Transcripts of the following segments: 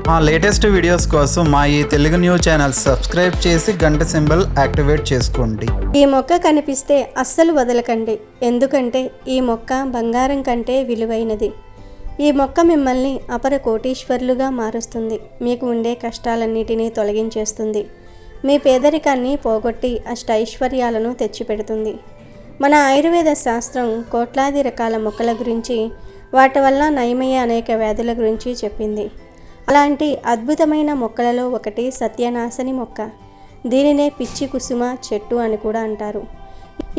మా latest videos కోసం మా ఈ తెలుగు న్యూస్ ఛానల్ సబ్స్క్రైబ్ చేసి గంట సింబల్ యాక్టివేట్ చేసుకోండి. ఈ మొక్క కనిపిస్తే అస్సలు వదలకండి, ఎందుకంటే ఈ మొక్క బంగారం కంటే విలువైనది. ఈ మొక్క మిమ్మల్ని అపర కోటీశ్వరులుగా మారుస్తుంది. మీకు ఉండే కష్టాలన్నిటినీ తొలగించేస్తుంది. మీ పేదరికాన్ని పోగొట్టి అష్టైశ్వర్యాలను తెచ్చిపెడుతుంది. మన ఆయుర్వేద శాస్త్రం కోట్లాది రకాల మొక్కల గురించి, వాటి వల్ల నయమయ్యే అనేక వ్యాధుల గురించి చెప్పింది. అలాంటి అద్భుతమైన మొక్కలలో ఒకటి సత్యనాశని మొక్క. దీనినే పిచ్చి కుసుమ చెట్టు అని కూడా అంటారు.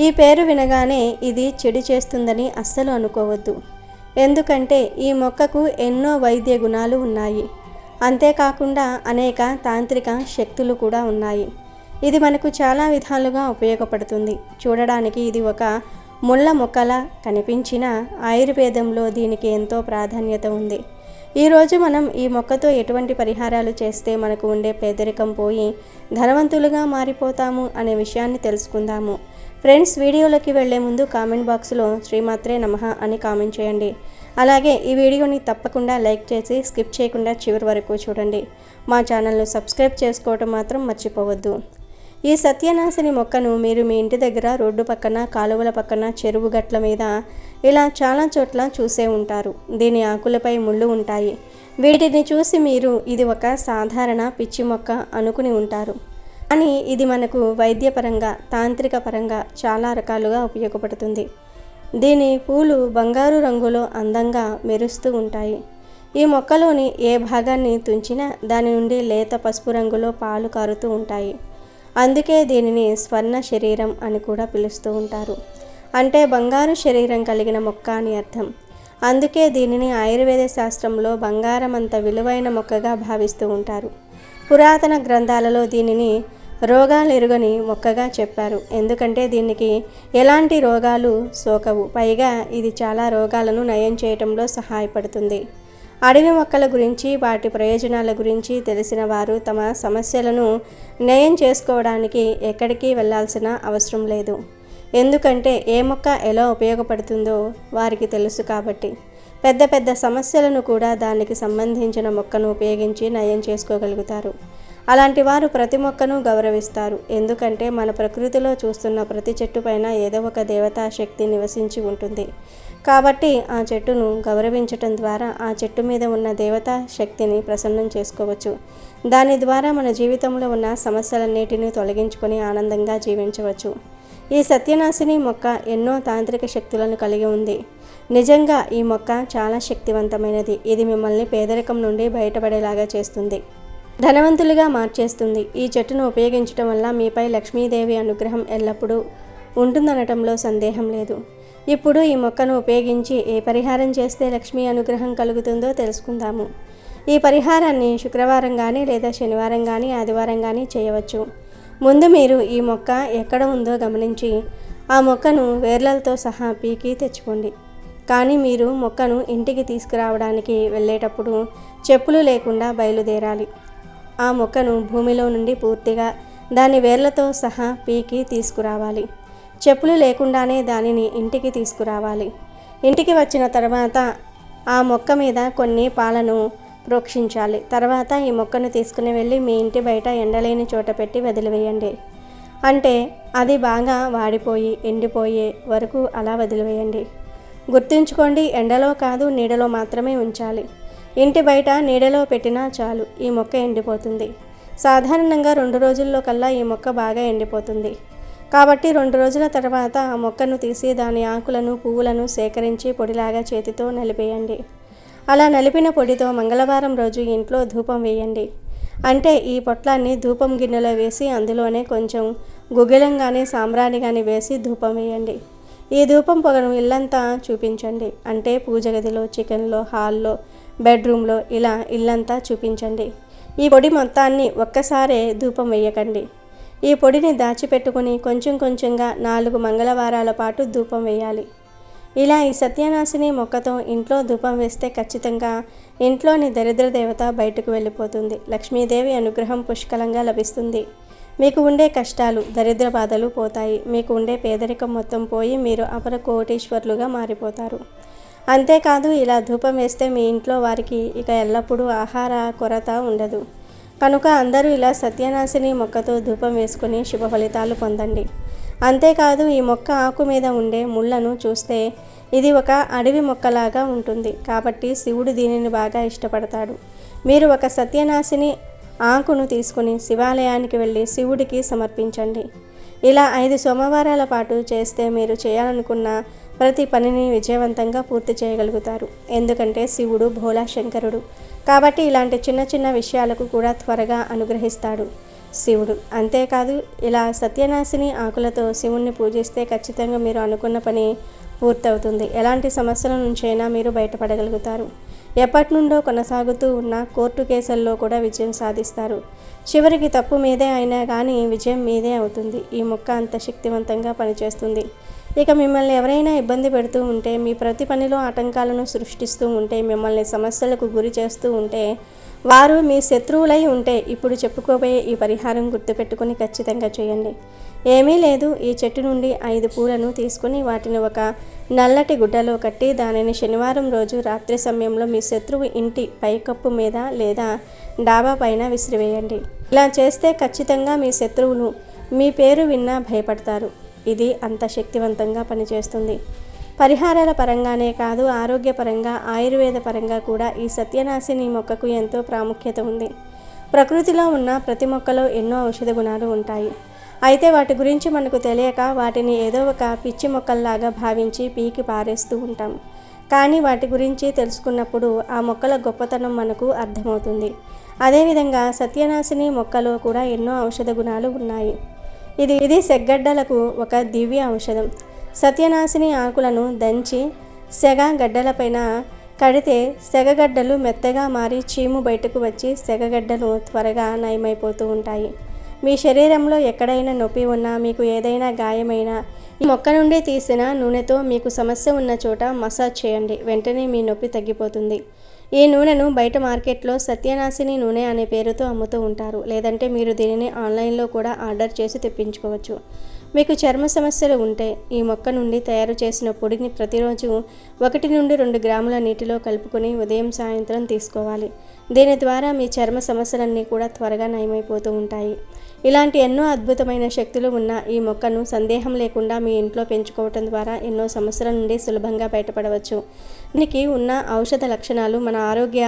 ఈ పేరు వినగానే ఇది చెడు చేస్తుందని అస్సలు అనుకోవద్దు. ఎందుకంటే ఈ మొక్కకు ఎన్నో వైద్య గుణాలు ఉన్నాయి. అంతేకాకుండా అనేక తాంత్రిక శక్తులు కూడా ఉన్నాయి. ఇది మనకు చాలా విధాలుగా ఉపయోగపడుతుంది. చూడడానికి ఇది ఒక ముళ్ళ మొక్కలా కనిపించిన ఆయుర్వేదంలో దీనికి ఎంతో ప్రాధాన్యత ఉంది. ఈరోజు మనం ఈ మొక్కతో ఎటువంటి పరిహారాలు చేస్తే మనకు ఉండే పేదరికం పోయి ధనవంతులుగా మారిపోతాము అనే విషయాన్ని తెలుసుకుందాము. ఫ్రెండ్స్, వీడియోలోకి వెళ్లే ముందు కామెంట్ బాక్స్లో శ్రీమాత్రే నమః అని కామెంట్ చేయండి. అలాగే ఈ వీడియోని తప్పకుండా లైక్ చేసి స్కిప్ చేయకుండా చివరి వరకు చూడండి. మా ఛానల్ను సబ్స్క్రైబ్ చేసుకోవడం మాత్రం మర్చిపోవద్దు. ఈ సత్యనాశిని మొక్కను మీరు మీ ఇంటి దగ్గర, రోడ్డు పక్కన, కాలువల పక్కన, చెరువు గట్ల మీద ఇలా చాలా చోట్ల చూసే ఉంటారు. దీని ఆకులపై ముళ్ళు ఉంటాయి. వీటిని చూసి మీరు ఇది ఒక సాధారణ పిచ్చి మొక్క అనుకుని ఉంటారు. కానీ ఇది మనకు వైద్యపరంగా, తాంత్రిక పరంగా చాలా రకాలుగా ఉపయోగపడుతుంది. దీని పూలు బంగారు రంగులో అందంగా మెరుస్తూ ఉంటాయి. ఈ మొక్కలోని ఏ భాగాన్ని తుంచినా దాని నుండి లేత పసుపు రంగులో పాలు కారుతూ ఉంటాయి. అందుకే దీనిని స్వర్ణ శరీరం అని కూడా పిలుస్తూ ఉంటారు. అంటే బంగారు శరీరం కలిగిన మొక్క అని అర్థం. అందుకే దీనిని ఆయుర్వేద శాస్త్రంలో బంగారం అంత విలువైన మొక్కగా భావిస్తూ ఉంటారు. పురాతన గ్రంథాలలో దీనిని రోగాలెరుగని మొక్కగా చెప్పారు. ఎందుకంటే దీనికి ఎలాంటి రోగాలు సోకవు. పైగా ఇది చాలా రోగాలను నయం చేయటంలో సహాయపడుతుంది. అడవి మొక్కల గురించి, వాటి ప్రయోజనాల గురించి తెలిసిన వారు తమ సమస్యలను నయం చేసుకోవడానికి ఎక్కడికి వెళ్ళాల్సిన అవసరం లేదు. ఎందుకంటే ఏ మొక్క ఎలా ఉపయోగపడుతుందో వారికి తెలుసు కాబట్టి. పెద్ద పెద్ద సమస్యలను కూడా దానికి సంబంధించిన మొక్కను ఉపయోగించి నయం చేసుకోగలుగుతారు. అలాంటి వారు ప్రతి మొక్కను గౌరవిస్తారు. ఎందుకంటే మన ప్రకృతిలో చూస్తున్న ప్రతి చెట్టు పైన ఏదో ఒక దేవతా శక్తి నివసించి ఉంటుంది. కాబట్టి ఆ చెట్టును గౌరవించటం ద్వారా ఆ చెట్టు మీద ఉన్న దేవతా శక్తిని ప్రసన్నం చేసుకోవచ్చు. దాని ద్వారా మన జీవితంలో ఉన్న సమస్యలన్నిటిని తొలగించుకొని ఆనందంగా జీవించవచ్చు. ఈ సత్యనాశిని మొక్క ఎన్నో తాంత్రిక శక్తులను కలిగి ఉంది. నిజంగా ఈ మొక్క చాలా శక్తివంతమైనది. ఇది మిమ్మల్ని పేదరికం నుండి బయటపడేలాగా చేస్తుంది, ధనవంతులుగా మార్చేస్తుంది. ఈ చెట్టును ఉపయోగించడం వల్ల మీపై లక్ష్మీదేవి అనుగ్రహం ఎల్లప్పుడూ ఉంటుందనటంలో సందేహం లేదు. ఇప్పుడు ఈ మొక్కను ఉపయోగించి ఏ పరిహారం చేస్తే లక్ష్మీ అనుగ్రహం కలుగుతుందో తెలుసుకుందాము. ఈ పరిహారాన్ని శుక్రవారం కానీ, లేదా శనివారం కానీ, ఆదివారం కానీ చేయవచ్చు. ముందు మీరు ఈ మొక్క ఎక్కడ ఉందో గమనించి ఆ మొక్కను వేర్లతో సహా పీకి తెచ్చుకోండి. కానీ మీరు మొక్కను ఇంటికి తీసుకురావడానికి వెళ్ళేటప్పుడు చెప్పులు లేకుండా బయలుదేరాలి. ఆ మొక్కను భూమిలో నుండి పూర్తిగా దాని వేర్లతో సహా పీకి తీసుకురావాలి. చెప్పులు లేకుండానే దానిని ఇంటికి తీసుకురావాలి. ఇంటికి వచ్చిన తర్వాత ఆ మొక్క మీద కొన్ని పాలను ప్రోక్షించాలి. తర్వాత ఈ మొక్కను తీసుకుని వెళ్ళి మీ ఇంటి బయట ఎండలేని చోట పెట్టి వదిలివేయండి. అంటే అది బాగా వాడిపోయి ఎండిపోయే వరకు అలా వదిలివేయండి. గుర్తుంచుకోండి, ఎండలో కాదు నీడలో మాత్రమే ఉంచాలి. ఇంటి బయట నీడలో పెట్టినా చాలు, ఈ మొక్క ఎండిపోతుంది. సాధారణంగా 2 రోజుల్లో కల్లా ఈ మొక్క బాగా ఎండిపోతుంది. కాబట్టి 2 రోజుల తర్వాత ఆ మొక్కను తీసి దాని ఆకులను, పువ్వులను సేకరించి పొడిలాగా చేతితో నలిపేయండి. అలా నలిపిన పొడితో మంగళవారం రోజు ఇంట్లో ధూపం వేయండి. అంటే ఈ పొట్లాన్ని ధూపం గిన్నెలో వేసి అందులోనే కొంచెం గుగ్గిలంగానే సాంబ్రాణి కానీ వేసి ధూపం వేయండి. ఈ ధూపం పొగను ఇల్లంతా చూపించండి. అంటే పూజ గదిలో, కిచెన్లో, హాల్లో, బెడ్రూమ్లో ఇలా ఇల్లంతా చూపించండి. ఈ పొడి మొత్తాన్ని ఒక్కసారే ధూపం వేయకండి. ఈ పొడిని దాచిపెట్టుకుని కొంచెం కొంచెంగా 4 మంగళవారాల పాటు ధూపం వేయాలి. ఇలా ఈ సత్యనాశిని మొక్కతో ఇంట్లో ధూపం వేస్తే ఖచ్చితంగా ఇంట్లోని దరిద్ర దేవత బయటకు వెళ్ళిపోతుంది. లక్ష్మీదేవి అనుగ్రహం పుష్కలంగా లభిస్తుంది. మీకు ఉండే కష్టాలు, దరిద్ర బాధలు పోతాయి. మీకు ఉండే పేదరికం మొత్తం పోయి మీరు అపర కోటీశ్వరులుగా మారిపోతారు. అంతేకాదు ఇలా ధూపం వేస్తే మీ ఇంట్లో వారికి ఇక ఎల్లప్పుడూ ఆహార కొరత ఉండదు. కనుక అందరూ ఇలా సత్యనాశిని మొక్కతో ధూపం వేసుకుని శుభ ఫలితాలు పొందండి. అంతేకాదు ఈ మొక్క ఆకు మీద ఉండే ముళ్ళను చూస్తే ఇది ఒక అడవి మొక్కలాగా ఉంటుంది. కాబట్టి శివుడు దీనిని బాగా ఇష్టపడతాడు. మీరు ఒక సత్యనాశిని ఆకును తీసుకుని శివాలయానికి వెళ్ళి శివుడికి సమర్పించండి. ఇలా 5 సోమవారాల పాటు చేస్తే మీరు చేయాలనుకున్న ప్రతి పనిని విజయవంతంగా పూర్తి చేయగలుగుతారు. ఎందుకంటే శివుడు భోళా శంకరుడు కాబట్టి ఇలాంటి చిన్న చిన్న విషయాలకు కూడా త్వరగా అనుగ్రహిస్తాడు శివుడు. అంతేకాదు ఇలా సత్యనాశిని ఆకులతో శివుణ్ణి పూజిస్తే ఖచ్చితంగా మీరు అనుకున్న పని పూర్తవుతుంది. ఎలాంటి సమస్యల నుంచైనా మీరు బయటపడగలుగుతారు. ఎప్పటి నుండో కొనసాగుతూ ఉన్న కోర్టు కేసుల్లో కూడా విజయం సాధిస్తారు. చివరికి తప్పు మీదే అయినా కానీ విజయం మీదే అవుతుంది. ఈ మొక్క అంత శక్తివంతంగా పనిచేస్తుంది. ఇక మిమ్మల్ని ఎవరైనా ఇబ్బంది పెడుతూ ఉంటే, మీ ప్రతి పనిలో ఆటంకాలను సృష్టిస్తూ ఉంటే, మిమ్మల్ని సమస్యలకు గురి చేస్తూ ఉంటే, వారు మీ శత్రువులై ఉంటే ఇప్పుడు చెప్పుకోబోయే ఈ పరిహారం గుర్తుపెట్టుకుని ఖచ్చితంగా చేయండి. ఏమీ లేదు, ఈ చెట్టు నుండి 5 పూలను తీసుకుని వాటిని ఒక నల్లటి గుడ్డలో కట్టి దానిని శనివారం రోజు రాత్రి సమయంలో మీ శత్రువు ఇంటి పైకప్పు మీద లేదా డాబా పైన విసిరివేయండి. ఇలా చేస్తే ఖచ్చితంగా మీ శత్రువులు మీ పేరు విన్నా భయపడతారు. ఇది అంత శక్తివంతంగా పనిచేస్తుంది. పరిహారాల పరంగానే కాదు, ఆరోగ్యపరంగా, ఆయుర్వేద పరంగా కూడా ఈ సత్యనాశిని మొక్కకు ఎంతో ప్రాముఖ్యత ఉంది. ప్రకృతిలో ఉన్న ప్రతి మొక్కలో ఎన్నో ఔషధ గుణాలు ఉంటాయి. అయితే వాటి గురించి మనకు తెలియక వాటిని ఏదో ఒక పిచ్చి మొక్కల్లాగా భావించి పీకి పారేస్తూ ఉంటాం. కానీ వాటి గురించి తెలుసుకున్నప్పుడు ఆ మొక్కల గొప్పతనం మనకు అర్థమవుతుంది. అదేవిధంగా సత్యనాశిని మొక్కలో కూడా ఎన్నో ఔషధ గుణాలు ఉన్నాయి. ఇది సెగ్గడ్డలకు ఒక దివ్య ఔషధం. సత్యనాశిని ఆకులను దంచి సెగ గడ్డలపైన కడితే సెగగడ్డలు మెత్తగా మారి చీము బయటకు వచ్చి సెగగడ్డలు త్వరగా నయమైపోతూ ఉంటాయి. మీ శరీరంలో ఎక్కడైనా నొప్పి ఉన్నా, మీకు ఏదైనా గాయమైనా ఈ మొక్క నుండి తీసిన నూనెతో మీకు సమస్య ఉన్న చోట మసాజ్ చేయండి. వెంటనే మీ నొప్పి తగ్గిపోతుంది. ఈ నూనెను బయట మార్కెట్లో సత్యనాశిని నూనె అనే పేరుతో అమ్ముతూ ఉంటారు. లేదంటే మీరు దీనిని ఆన్లైన్లో కూడా ఆర్డర్ చేసి తెప్పించుకోవచ్చు. మీకు చర్మ సమస్యలు ఉంటే ఈ మొక్క నుండి తయారు చేసిన పొడిని ప్రతిరోజు 1 నుండి 2 గ్రాముల నీటిలో కలుపుకొని ఉదయం సాయంత్రం తీసుకోవాలి. దీని ద్వారా మీ చర్మ సమస్యలన్నీ కూడా త్వరగా నయమైపోతూ ఉంటాయి. ఇలాంటి ఎన్నో అద్భుతమైన శక్తులు ఉన్న ఈ మొక్కను సందేహం లేకుండా మీ ఇంట్లో పెంచుకోవటం ద్వారా ఎన్నో సమస్యల నుండి సులభంగా బయటపడవచ్చు. దీనికి ఉన్న ఔషధ లక్షణాలు మన ఆరోగ్య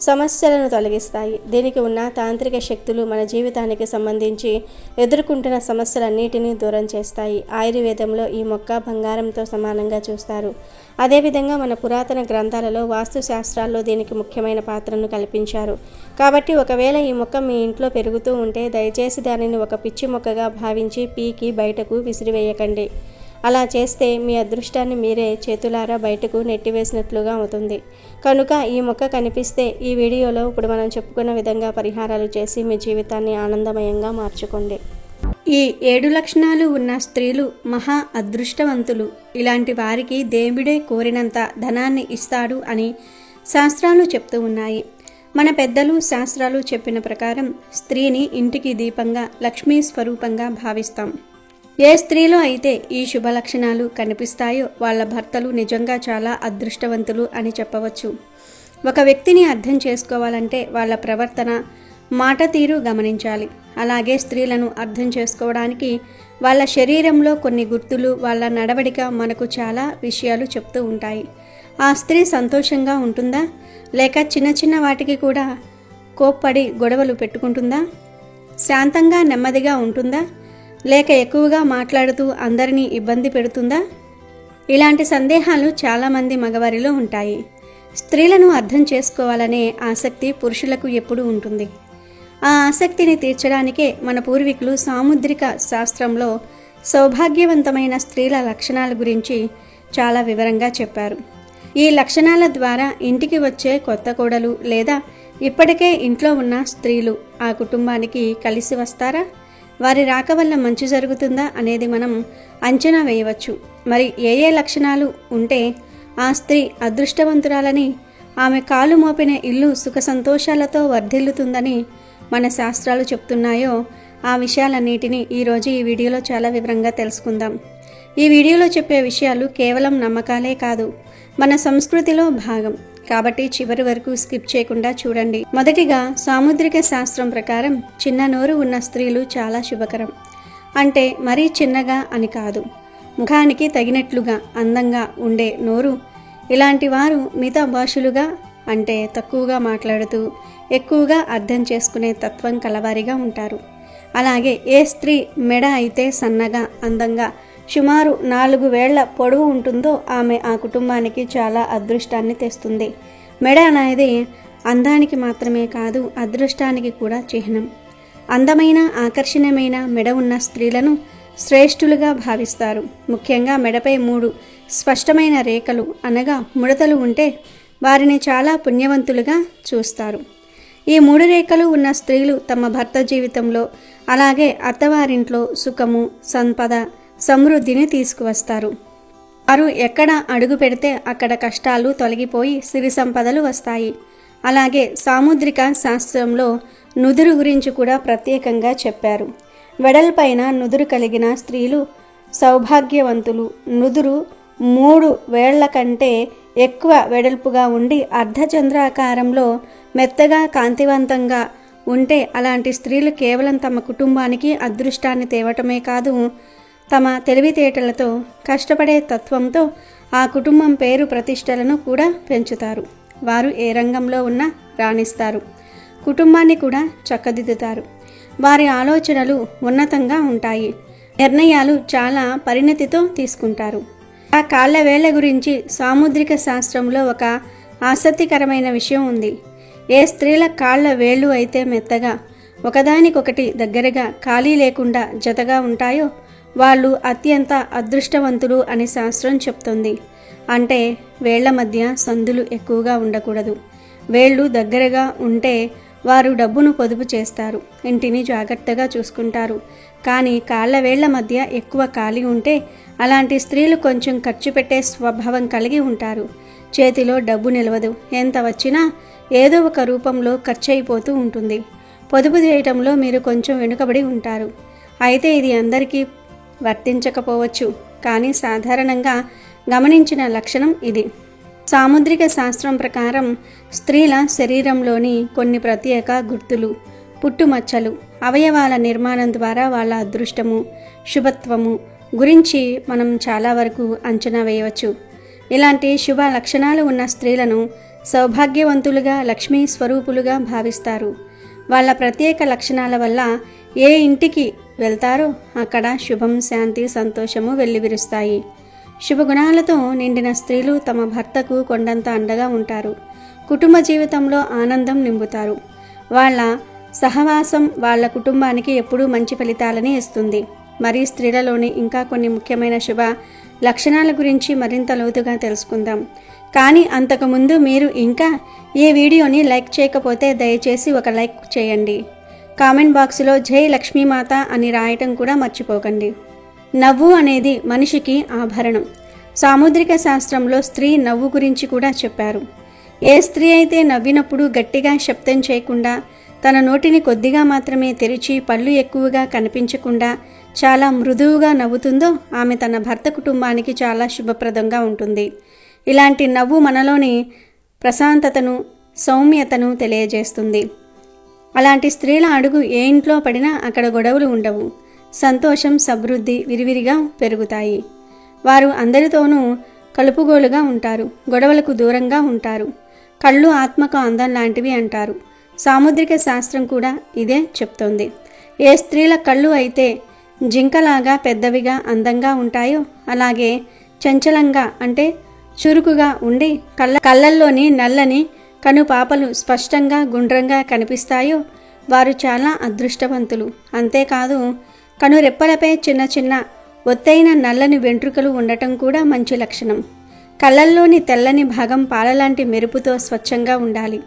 సమస్యలను తొలగిస్తాయి. దీనికి ఉన్న తాంత్రిక శక్తులు మన జీవితానికి సంబంధించి ఎదుర్కొంటున్న సమస్యలన్నిటినీ దూరం చేస్తాయి. ఆయుర్వేదంలో ఈ మొక్క బంగారంతో సమానంగా చూస్తారు. అదేవిధంగా మన పురాతన గ్రంథాలలో వాస్తు శాస్త్రాల్లో దీనికి ముఖ్యమైన పాత్రను కల్పించారు. కాబట్టి ఒకవేళ ఈ మొక్క మీ ఇంట్లో పెరుగుతూ ఉంటే దయచేసి దానిని ఒక పిచ్చి మొక్కగా భావించి పీకి బయటకు విసిరివేయకండి. అలా చేస్తే మీ అదృష్టాన్ని మీరే చేతులారా బయటకు నెట్టివేసినట్లుగా అవుతుంది. కనుక ఈ మొక్క కనిపిస్తే ఈ వీడియోలో ఇప్పుడు మనం చెప్పుకున్న విధంగా పరిహారాలు చేసి మీ జీవితాన్ని ఆనందమయంగా మార్చుకోండి. ఈ 7 లక్షణాలు ఉన్న స్త్రీలు మహా అదృష్టవంతులు. ఇలాంటి వారికి దేవుడే కోరినంత ధనాన్ని ఇస్తాడు అని శాస్త్రాలు చెప్తూ ఉన్నాయి. మన పెద్దలు శాస్త్రాలు చెప్పిన ప్రకారం స్త్రీని ఇంటికి దీపంగా, లక్ష్మీ స్వరూపంగా భావిస్తాం. ఏ స్త్రీలో అయితే ఈ శుభ లక్షణాలు కనిపిస్తాయో వాళ్ళ భర్తలు నిజంగా చాలా అదృష్టవంతులు అని చెప్పవచ్చు. ఒక వ్యక్తిని అర్థం చేసుకోవాలంటే వాళ్ళ ప్రవర్తన, మాట తీరు గమనించాలి. అలాగే స్త్రీలను అర్థం చేసుకోవడానికి వాళ్ళ శరీరంలో కొన్ని గుర్తులు, వాళ్ళ నడవడిక మనకు చాలా విషయాలు చెప్తూ ఉంటాయి. ఆ స్త్రీ సంతోషంగా ఉంటుందా, లేక చిన్న చిన్న వాటికి కూడా కోప్పడి గొడవలు పెట్టుకుంటుందా, శాంతంగా నెమ్మదిగా ఉంటుందా, లేక ఎక్కువగా మాట్లాడుతూ అందరినీ ఇబ్బంది పెడుతుందా? ఇలాంటి సందేహాలు చాలామంది మగవారిలో ఉంటాయి. స్త్రీలను అర్థం చేసుకోవాలనే ఆసక్తి పురుషులకు ఎప్పుడూ ఉంటుంది. ఆ ఆసక్తిని తీర్చడానికే మన పూర్వీకులు సాముద్రిక శాస్త్రంలో సౌభాగ్యవంతమైన స్త్రీల లక్షణాల గురించి చాలా వివరంగా చెప్పారు. ఈ లక్షణాల ద్వారా ఇంటికి వచ్చే కొత్త కోడలు లేదా ఇప్పటికే ఇంట్లో ఉన్న స్త్రీలు ఆ కుటుంబానికి కలిసి వస్తారా, వారి రాక వల్ల మంచి జరుగుతుందా అనేది మనం అంచనా వేయవచ్చు. మరి ఏ లక్షణాలు ఉంటే ఆ స్త్రీ అదృష్టవంతురాలని, ఆమె కాలు మోపిన ఇల్లు సుఖ సంతోషాలతో వర్ధిల్లుతుందని మన శాస్త్రాలు చెప్తున్నాయో ఆ విషయాలన్నిటినీ ఈరోజు ఈ వీడియోలో చాలా వివరంగా తెలుసుకుందాం. ఈ వీడియోలో చెప్పే విషయాలు కేవలం నమ్మకాలే కాదు, మన సంస్కృతిలో భాగం. కాబట్టి చివరి వరకు స్కిప్ చేయకుండా చూడండి. మొదటిగా సాముద్రిక శాస్త్రం ప్రకారం చిన్న నోరు ఉన్న స్త్రీలు చాలా శుభకరం. అంటే మరీ చిన్నగా అని కాదు, ముఖానికి తగినట్లుగా అందంగా ఉండే నోరు. ఇలాంటి వారు మితభాషులుగా, అంటే తక్కువగా మాట్లాడుతూ ఎక్కువగా అర్థం చేసుకునే తత్వం కలవారిగా ఉంటారు. అలాగే ఏ స్త్రీ మెడ అయితే సన్నగా అందంగా సుమారు 4 వేళ్ల పొడవు ఉంటుందో ఆమె ఆ కుటుంబానికి చాలా అదృష్టాన్ని తెస్తుంది. మెడ అనేది అందానికి మాత్రమే కాదు, అదృష్టానికి కూడా చిహ్నం. అందమైన ఆకర్షణీయమైన మెడ ఉన్న స్త్రీలను శ్రేష్ఠులుగా భావిస్తారు. ముఖ్యంగా మెడపై 3 స్పష్టమైన రేఖలు అనగా ముడతలు ఉంటే వారిని చాలా పుణ్యవంతులుగా చూస్తారు. ఈ 3 రేఖలు ఉన్న స్త్రీలు తమ భర్త జీవితంలో అలాగే అత్తవారింట్లో సుఖము, సంపద, సమృద్ధిని తీసుకువస్తారు. వారు ఎక్కడ అడుగు పెడితే అక్కడ కష్టాలు తొలగిపోయి సిరి సంపదలు వస్తాయి. అలాగే సాముద్రిక శాస్త్రంలో నుదురు గురించి కూడా ప్రత్యేకంగా చెప్పారు. వెడల్పైన నుదురు కలిగిన స్త్రీలు సౌభాగ్యవంతులు. నుదురు 3 వేళ్ల కంటే ఎక్కువ వెడల్పుగా ఉండి అర్ధచంద్రాకారంలో మెత్తగా కాంతివంతంగా ఉంటే అలాంటి స్త్రీలు కేవలం తమ కుటుంబానికి అదృష్టాన్ని తేవటమే కాదు, తమ తెలివితేటలతో కష్టపడే తత్వంతో ఆ కుటుంబం పేరు ప్రతిష్టలను కూడా పెంచుతారు. వారు ఏ రంగంలో ఉన్నా రాణిస్తారు, కుటుంబాన్ని కూడా చక్కదిద్దుతారు. వారి ఆలోచనలు ఉన్నతంగా ఉంటాయి, నిర్ణయాలు చాలా పరిణతితో తీసుకుంటారు. ఆ కాళ్ళ వేళ్ల గురించి సాముద్రిక శాస్త్రంలో ఒక ఆసక్తికరమైన విషయం ఉంది. ఏ స్త్రీల కాళ్ళ వేళ్ళు అయితే మెత్తగా ఒకదానికొకటి దగ్గరగా ఖాళీ లేకుండా జతగా ఉంటాయో వాళ్ళు అత్యంత అదృష్టవంతులు అని శాస్త్రం చెప్తుంది. అంటే వేళ్ల మధ్య సందులు ఎక్కువగా ఉండకూడదు. వేళ్ళు దగ్గరగా ఉంటే వారు డబ్బును పొదుపు చేస్తారు, ఇంటిని జాగ్రత్తగా చూసుకుంటారు. కానీ కాళ్ళ వేళ్ల మధ్య ఎక్కువ ఖాళీ ఉంటే అలాంటి స్త్రీలు కొంచెం ఖర్చు పెట్టే స్వభావం కలిగి ఉంటారు. చేతిలో డబ్బు నిలవదు, ఎంత వచ్చినా ఏదో ఒక రూపంలో ఖర్చు అయిపోతూ ఉంటుంది. పొదుపు చేయటంలో మీరు కొంచెం వెనుకబడి ఉంటారు. అయితే ఇది అందరికీ వర్తించకపోవచ్చు, కానీ సాధారణంగా గమనించిన లక్షణం ఇది. సాముద్రిక శాస్త్రం ప్రకారం స్త్రీల శరీరంలోని కొన్ని ప్రత్యేక గుర్తులు, పుట్టుమచ్చలు, అవయవాల నిర్మాణం ద్వారా వాళ్ళ అదృష్టము, శుభత్వము గురించి మనం చాలా వరకు అంచనా వేయవచ్చు. ఇలాంటి శుభ లక్షణాలు ఉన్న స్త్రీలను సౌభాగ్యవంతులుగా, లక్ష్మీ స్వరూపులుగా భావిస్తారు. వాళ్ళ ప్రత్యేక లక్షణాల వల్ల ఏ ఇంటికి వెళ్తారో అక్కడ శుభం, శాంతి, సంతోషము వెల్లివిరుస్తాయి. శుభగుణాలతో నిండిన స్త్రీలు తమ భర్తకు కొండంత అండగా ఉంటారు. కుటుంబ జీవితంలో ఆనందం నింపుతారు. వాళ్ళ సహవాసం వాళ్ళ కుటుంబానికి ఎప్పుడూ మంచి ఫలితాలని ఇస్తుంది. మరి స్త్రీలలోని ఇంకా కొన్ని ముఖ్యమైన శుభ లక్షణాల గురించి మరింత లోతుగా తెలుసుకుందాం. కానీ అంతకుముందు మీరు ఇంకా ఈ వీడియోని లైక్ చేయకపోతే దయచేసి ఒక లైక్ చేయండి. కామెంట్ బాక్స్లో జై లక్ష్మీమాత అని రాయటం కూడా మర్చిపోకండి. నవ్వు అనేది మనిషికి ఆభరణం. సాముద్రిక శాస్త్రంలో స్త్రీ నవ్వు గురించి కూడా చెప్పారు. ఏ స్త్రీ అయితే నవ్వినప్పుడు గట్టిగా శబ్దం చేయకుండా, తన నోటిని కొద్దిగా మాత్రమే తెరిచి పళ్ళు ఎక్కువగా కనిపించకుండా చాలా మృదువుగా నవ్వుతుందో ఆమె తన భర్త కుటుంబానికి చాలా శుభప్రదంగా ఉంటుంది. ఇలాంటి నవ్వు మనలోని ప్రశాంతతను, సౌమ్యతను తెలియజేస్తుంది. అలాంటి స్త్రీల అడుగు ఏ ఇంట్లో పడినా అక్కడ గొడవలు ఉండవు. సంతోషం, సమృద్ధి విరివిరిగా పెరుగుతాయి. వారు అందరితోనూ కలుపుగోలుగా ఉంటారు, గొడవలకు దూరంగా ఉంటారు. కళ్ళు ఆత్మకు అందం లాంటివి అంటారు. సాముద్రిక శాస్త్రం కూడా ఇదే చెప్తోంది. ఏ స్త్రీల కళ్ళు అయితే జింకలాగా పెద్దవిగా అందంగా ఉంటాయో, అలాగే చంచలంగా అంటే చురుకుగా ఉండి కళ్ళల్లోని నల్లని కనుపాపలు స్పష్టంగా గుండ్రంగా కనిపిస్తాయో వారు చాలా అదృష్టవంతులు. అంతేకాదు కనురెప్పలపై చిన్న చిన్న ఒత్తైన నల్లని వెంట్రుకలు ఉండటం కూడా మంచి లక్షణం. కళ్ళల్లోని తెల్లని భాగం పాలలాంటి మెరుపుతో స్వచ్ఛంగా ఉండాలి.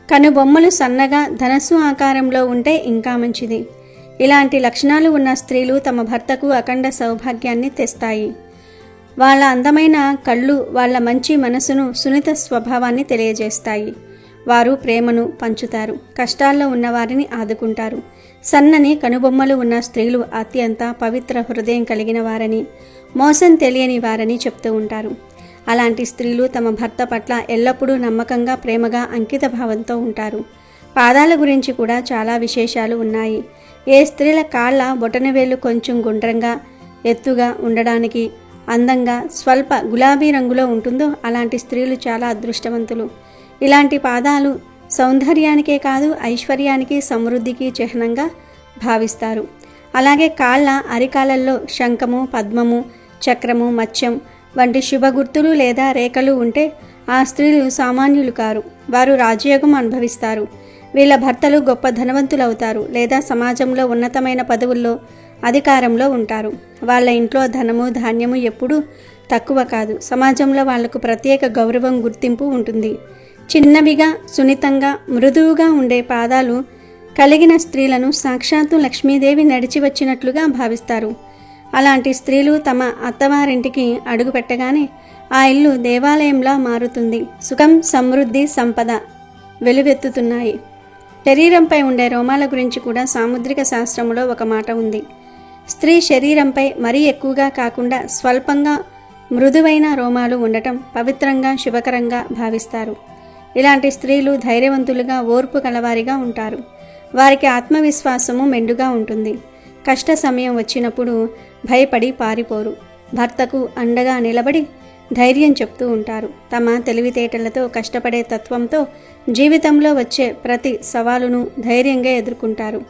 కనుబొమ్మలు సన్నగా ధనస్సు ఆకారంలో ఉంటే ఇంకా మంచిది. ఇలాంటి లక్షణాలు ఉన్న స్త్రీలు తమ భర్తకు అఖండ సౌభాగ్యాన్ని తెస్తాయి. వాళ్ళ అందమైన కళ్ళు వాళ్ళ మంచి మనసును, సున్నిత స్వభావాన్ని తెలియజేస్తాయి. వారు ప్రేమను పంచుతారు, కష్టాల్లో ఉన్నవారిని ఆదుకుంటారు. సన్నని కనుబొమ్మలు ఉన్న స్త్రీలు అత్యంత పవిత్ర హృదయం కలిగిన వారని, మోసం తెలియని వారని చెప్తూ ఉంటారు. అలాంటి స్త్రీలు తమ భర్త పట్ల ఎల్లప్పుడూ నమ్మకంగా, ప్రేమగా, అంకిత భావంతో ఉంటారు. పాదాల గురించి కూడా చాలా విశేషాలు ఉన్నాయి. ఏ స్త్రీల కాళ్ళ బొటనవేలు కొంచెం గుండ్రంగా, ఎత్తుగా ఉండడానికి, అందంగా స్వల్ప గులాబీ రంగులో ఉంటుందో అలాంటి స్త్రీలు చాలా అదృష్టవంతులు. ఇలాంటి పాదాలు సౌందర్యానికే కాదు, ఐశ్వర్యానికి, సమృద్ధికి చిహ్నంగా భావిస్తారు. అలాగే కాళ్ళ అరికాలల్లో శంఖము, పద్మము, చక్రము, మత్స్యం వంటి శుభ గుర్తులు లేదా రేఖలు ఉంటే ఆ స్త్రీలు సామాన్యులు కారు. వారు రాజయోగం అనుభవిస్తారు. వీళ్ళ భర్తలు గొప్ప ధనవంతులవుతారు లేదా సమాజంలో ఉన్నతమైన పదవుల్లో, అధికారంలో ఉంటారు. వాళ్ళ ఇంట్లో ధనము, ధాన్యము ఎప్పుడూ తక్కువ కాదు. సమాజంలో వాళ్లకు ప్రత్యేక గౌరవం, గుర్తింపు ఉంటుంది. చిన్నవిగా, సున్నితంగా, మృదువుగా ఉండే పాదాలు కలిగిన స్త్రీలను సాక్షాత్తు లక్ష్మీదేవి నడిచి వచ్చినట్లుగా భావిస్తారు. అలాంటి స్త్రీలు తమ అత్తవారింటికి అడుగు పెట్టగానే ఆ ఇల్లు దేవాలయంలా మారుతుంది. సుఖం, సమృద్ధి, సంపద వెలువెత్తుతున్నాయి. శరీరంపై ఉండే రోమాల గురించి కూడా సాముద్రిక శాస్త్రంలో ఒక మాట ఉంది. స్త్రీ శరీరంపై మరీ ఎక్కువగా కాకుండా స్వల్పంగా మృదువైన రోమాలు ఉండటం పవిత్రంగా, శుభకరంగా భావిస్తారు. ఇలాంటి స్త్రీలు ధైర్యవంతులుగా, ఓర్పు కలవారిగా ఉంటారు. వారికి ఆత్మవిశ్వాసము మెండుగా ఉంటుంది. కష్ట సమయం వచ్చినప్పుడు భయపడి పారిపోరు. భర్తకు అండగా నిలబడి ధైర్యం చెప్తూ ఉంటారు. తమ తెలివితేటలతో, కష్టపడే తత్వంతో జీవితంలో వచ్చే ప్రతి సవాలును ధైర్యంగా ఎదుర్కొంటారు.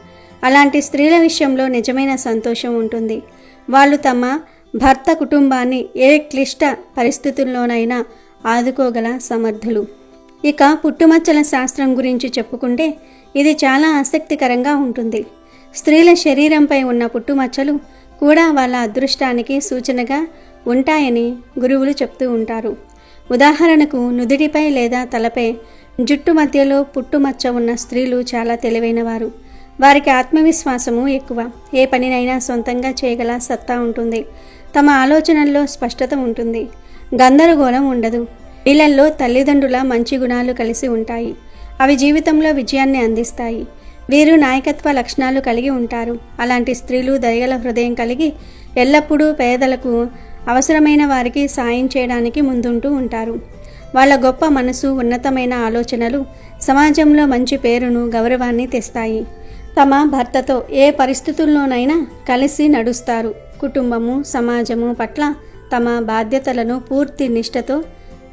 అలాంటి స్త్రీల విషయంలో నిజమైన సంతోషం ఉంటుంది. వాళ్ళు తమ భర్త కుటుంబాన్ని ఏ క్లిష్ట పరిస్థితుల్లోనైనా ఆదుకోగల సమర్థులు. ఇక పుట్టుమచ్చల శాస్త్రం గురించి చెప్పుకుంటే ఇది చాలా ఆసక్తికరంగా ఉంటుంది. స్త్రీల శరీరంపై ఉన్న పుట్టుమచ్చలు కూడా వాళ్ళ అదృష్టానికి సూచనగా ఉంటాయని గురువులు చెప్తూ ఉంటారు. ఉదాహరణకు నుదిటిపై లేదా తలపై జుట్టు మధ్యలో పుట్టుమచ్చ ఉన్న స్త్రీలు చాలా తెలివైనవారు. వారికి ఆత్మవిశ్వాసము ఎక్కువ. ఏ పనినైనా సొంతంగా చేయగల సత్తా ఉంటుంది. తమ ఆలోచనల్లో స్పష్టత ఉంటుంది. గందరగోళం ఉండదు. వీళ్ళల్లో తల్లిదండ్రుల మంచి గుణాలు కలిసి ఉంటాయి. అవి జీవితంలో విజయాన్ని అందిస్తాయి. వీరు నాయకత్వ లక్షణాలు కలిగి ఉంటారు. అలాంటి స్త్రీలు దయగల హృదయం కలిగి ఎల్లప్పుడూ పేదలకు, అవసరమైన వారికి సాయం చేయడానికి ముందుంటూ ఉంటారు. వాళ్ళ గొప్ప మనసు, ఉన్నతమైన ఆలోచనలు సమాజంలో మంచి పేరును, గౌరవాన్ని తెస్తాయి. తమ భర్తతో ఏ పరిస్థితుల్లోనైనా కలిసి నడుస్తారు. కుటుంబము, సమాజము పట్ల తమ బాధ్యతలను పూర్తి నిష్ఠతో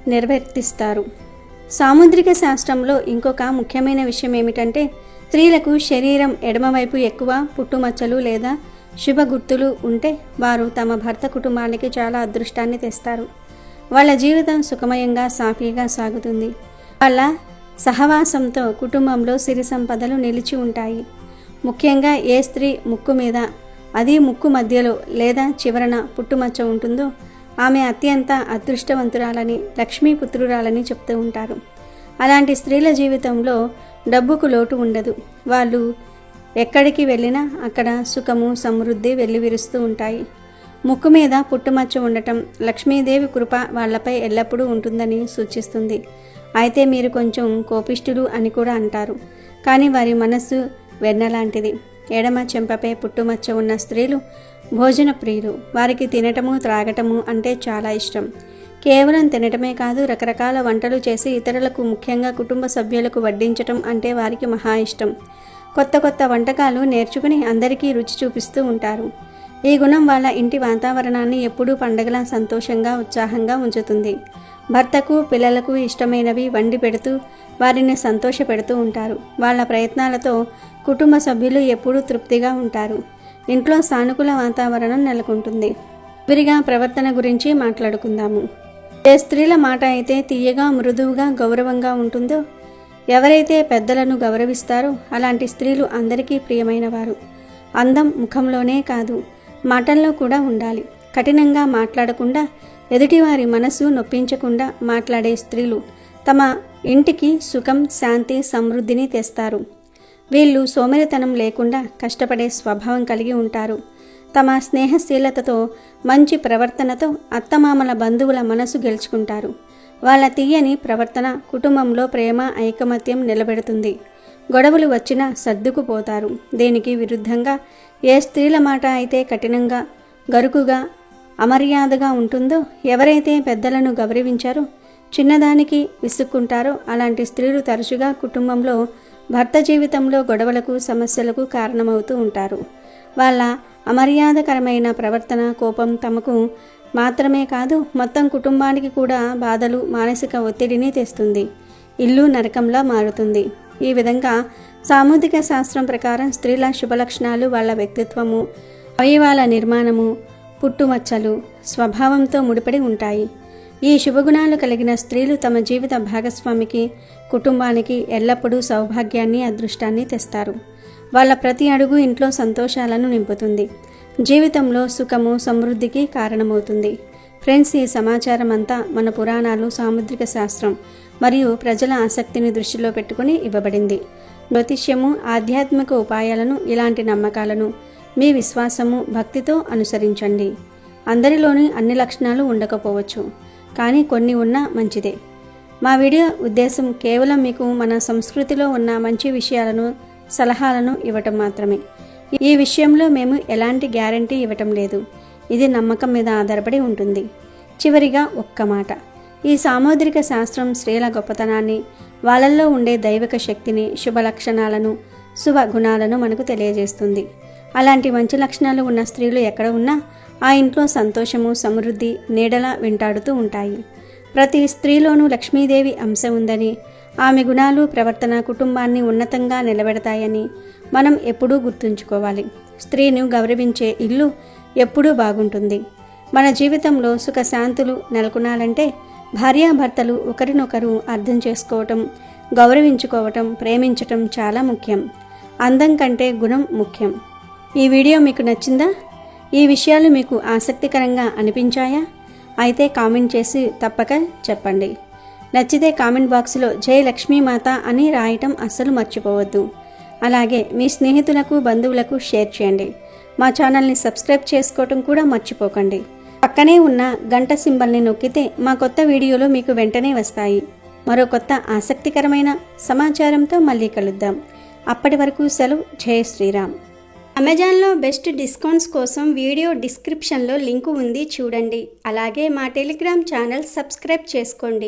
నిర్వర్తిస్తారు. సాముద్రిక శాస్త్రంలో ఇంకొక ముఖ్యమైన విషయం ఏమిటంటే స్త్రీలకు శరీరం ఎడమవైపు ఎక్కువ పుట్టుమచ్చలు లేదా శుభ గుర్తులు ఉంటే వారు తమ భర్త కుటుంబానికి చాలా అదృష్టాన్ని తెస్తారు. వాళ్ళ జీవితం సుఖమయంగా, సాఫీగా సాగుతుంది. వాళ్ళ సహవాసంతో కుటుంబంలో సిరి సంపదలు నిలిచి ఉంటాయి. ముఖ్యంగా ఏ స్త్రీ ముక్కు మీద, అది ముక్కు మధ్యలో లేదా చివరన పుట్టుమచ్చ ఉంటుందో ఆమె అత్యంత అదృష్టవంతురాలని, లక్ష్మీపుత్రురాలని చెప్తూ ఉంటారు. అలాంటి స్త్రీల జీవితంలో డబ్బుకు లోటు ఉండదు. వాళ్ళు ఎక్కడికి వెళ్ళినా అక్కడ సుఖము, సమృద్ధి వెల్లివిరుస్తూ ఉంటాయి. ముక్కు మీద పుట్టుమచ్చ ఉండటం లక్ష్మీదేవి కృప వాళ్లపై ఎల్లప్పుడూ ఉంటుందని సూచిస్తుంది. అయితే మీరు కొంచెం కోపిష్ఠులు అని కూడా అంటారు. కానీ వారి మనస్సు వెన్నలాంటిది. ఎడమ చెంపపై పుట్టుమచ్చ ఉన్న స్త్రీలు భోజన ప్రియులు. వారికి తినటము, త్రాగటము అంటే చాలా ఇష్టం. కేవలం తినటమే కాదు, రకరకాల వంటలు చేసి ఇతరులకు, ముఖ్యంగా కుటుంబ సభ్యులకు వడ్డించటం అంటే వారికి మహా ఇష్టం. కొత్త కొత్త వంటకాలు నేర్చుకుని అందరికీ రుచి చూపిస్తూ ఉంటారు. ఈ గుణం వాళ్ళ ఇంటి వాతావరణాన్ని ఎప్పుడూ పండగలా సంతోషంగా, ఉత్సాహంగా ఉంచుతుంది. భర్తకు, పిల్లలకు ఇష్టమైనవి వండి పెడుతూ వారిని సంతోష పెడుతూ ఉంటారు. వాళ్ళ ప్రయత్నాలతో కుటుంబ సభ్యులు ఎప్పుడూ తృప్తిగా ఉంటారు. ఇంట్లో సానుకూల వాతావరణం నెలకొంటుంది. విరిగా ప్రవర్తన గురించి మాట్లాడుకుందాము. ఏ స్త్రీల మాట అయితే తీయగా, మృదువుగా, గౌరవంగా ఉంటుందో, ఎవరైతే పెద్దలను గౌరవిస్తారో అలాంటి స్త్రీలు అందరికీ ప్రియమైన వారు. అందం ముఖంలోనే కాదు, మాటల్లో కూడా ఉండాలి. కఠినంగా మాట్లాడకుండా, ఎదుటివారి మనసు నొప్పించకుండా మాట్లాడే స్త్రీలు తమ ఇంటికి సుఖం, శాంతి, సమృద్ధిని తెస్తారు. వీళ్ళు సోమరితనం లేకుండా కష్టపడే స్వభావం కలిగి ఉంటారు. తమ స్నేహశీలతతో, మంచి ప్రవర్తనతో అత్తమామల బంధువుల మనసు గెలుచుకుంటారు. వాళ్ళ తీయని ప్రవర్తన కుటుంబంలో ప్రేమ, ఐకమత్యం నిలబెడుతుంది. గొడవలు వచ్చినా సర్దుకుపోతారు. దీనికి విరుద్ధంగా ఏ స్త్రీల మాట అయితే కఠినంగా, గరుకుగా అమర్యాదగా ఉంటుందో, ఎవరైతే పెద్దలను గౌరవించారో చిన్నదానికి విసుక్కుంటారో అలాంటి స్త్రీలు తరచుగా కుటుంబంలో భర్త జీవితంలో గొడవలకు సమస్యలకు కారణమవుతూ ఉంటారు. వాళ్ళ అమర్యాదకరమైన ప్రవర్తన, కోపం తమకు మాత్రమే కాదు మొత్తం కుటుంబానికి కూడా బాధలు, మానసిక ఒత్తిడిని తెస్తుంది. ఇల్లు నరకంలా మారుతుంది. ఈ విధంగా సాముద్రిక శాస్త్రం ప్రకారం స్త్రీల శుభలక్షణాలు వాళ్ళ వ్యక్తిత్వము, అవయవాల నిర్మాణము, పుట్టుమచ్చలు, స్వభావంతో ముడిపడి ఉంటాయి. ఈ శుభగుణాలు కలిగిన స్త్రీలు తమ జీవిత భాగస్వామికి, కుటుంబానికి ఎల్లప్పుడూ సౌభాగ్యాన్ని, అదృష్టాన్ని తెస్తారు. వాళ్ళ ప్రతి అడుగు ఇంట్లో సంతోషాలను నింపుతుంది. జీవితంలో సుఖము, సమృద్ధికి కారణమవుతుంది. ఫ్రెండ్స్, ఈ సమాచారం అంతా మన పురాణాలు, సాముద్రిక శాస్త్రం మరియు ప్రజల ఆసక్తిని దృష్టిలో పెట్టుకుని ఇవ్వబడింది. జ్యోతిష్యము, ఆధ్యాత్మిక ఉపాయాలను, ఇలాంటి నమ్మకాలను మీ విశ్వాసము, భక్తితో అనుసరించండి. అందరిలోని అన్ని లక్షణాలు ఉండకపోవచ్చు, కానీ కొన్ని ఉన్నా మంచిదే. మా వీడియో ఉద్దేశం కేవలం మీకు మన సంస్కృతిలో ఉన్న మంచి విషయాలను, సలహాలను ఇవ్వటం మాత్రమే. ఈ విషయంలో మేము ఎలాంటి గ్యారంటీ ఇవ్వటం లేదు. ఇది నమ్మకం మీద ఆధారపడి ఉంటుంది. చివరిగా ఒక్క మాట. ఈ సాముద్రిక శాస్త్రం స్త్రీల గొప్పతనాన్ని, వాళ్ళల్లో ఉండే దైవిక శక్తిని, శుభ లక్షణాలను, శుభ గుణాలను మనకు తెలియజేస్తుంది. అలాంటి మంచి లక్షణాలు ఉన్న స్త్రీలు ఎక్కడ ఉన్నా ఆ ఇంట్లో సంతోషము, సమృద్ధి నీడలా వెంటాడుతూ ఉంటాయి. ప్రతి స్త్రీలోనూ లక్ష్మీదేవి అంశ ఉందని, ఆమె గుణాలు, ప్రవర్తన కుటుంబాన్ని ఉన్నతంగా నిలబెడతాయని మనం ఎప్పుడూ గుర్తుంచుకోవాలి. స్త్రీని గౌరవించే ఇల్లు ఎప్పుడూ బాగుంటుంది. మన జీవితంలో సుఖశాంతులు నెలకొనాలంటే భార్యాభర్తలు ఒకరినొకరు అర్థం చేసుకోవటం, గౌరవించుకోవటం, ప్రేమించటం చాలా ముఖ్యం. అందం కంటే గుణం ముఖ్యం. ఈ వీడియో మీకు నచ్చిందా? ఈ విషయాలు మీకు ఆసక్తికరంగా అనిపించాయా? అయితే కామెంట్ చేసి తప్పక చెప్పండి. నచ్చితే కామెంట్ బాక్స్లో జై లక్ష్మీమాత అని రాయటం అస్సలు మర్చిపోవద్దు. అలాగే మీ స్నేహితులకు, బంధువులకు షేర్ చేయండి. మా ఛానల్ని సబ్స్క్రైబ్ చేసుకోవటం కూడా మర్చిపోకండి. పక్కనే ఉన్న గంట సింబల్ని నొక్కితే మా కొత్త వీడియోలు మీకు వెంటనే వస్తాయి. మరో కొత్త ఆసక్తికరమైన సమాచారంతో మళ్ళీ కలుద్దాం. అప్పటి వరకు సెలవు. జై శ్రీరామ్. అమెజాన్లో బెస్ట్ డిస్కౌంట్స్ కోసం వీడియో డిస్క్రిప్షన్లో లింకు ఉంది, చూడండి. అలాగే మా టెలిగ్రామ్ ఛానల్ సబ్స్క్రైబ్ చేసుకోండి.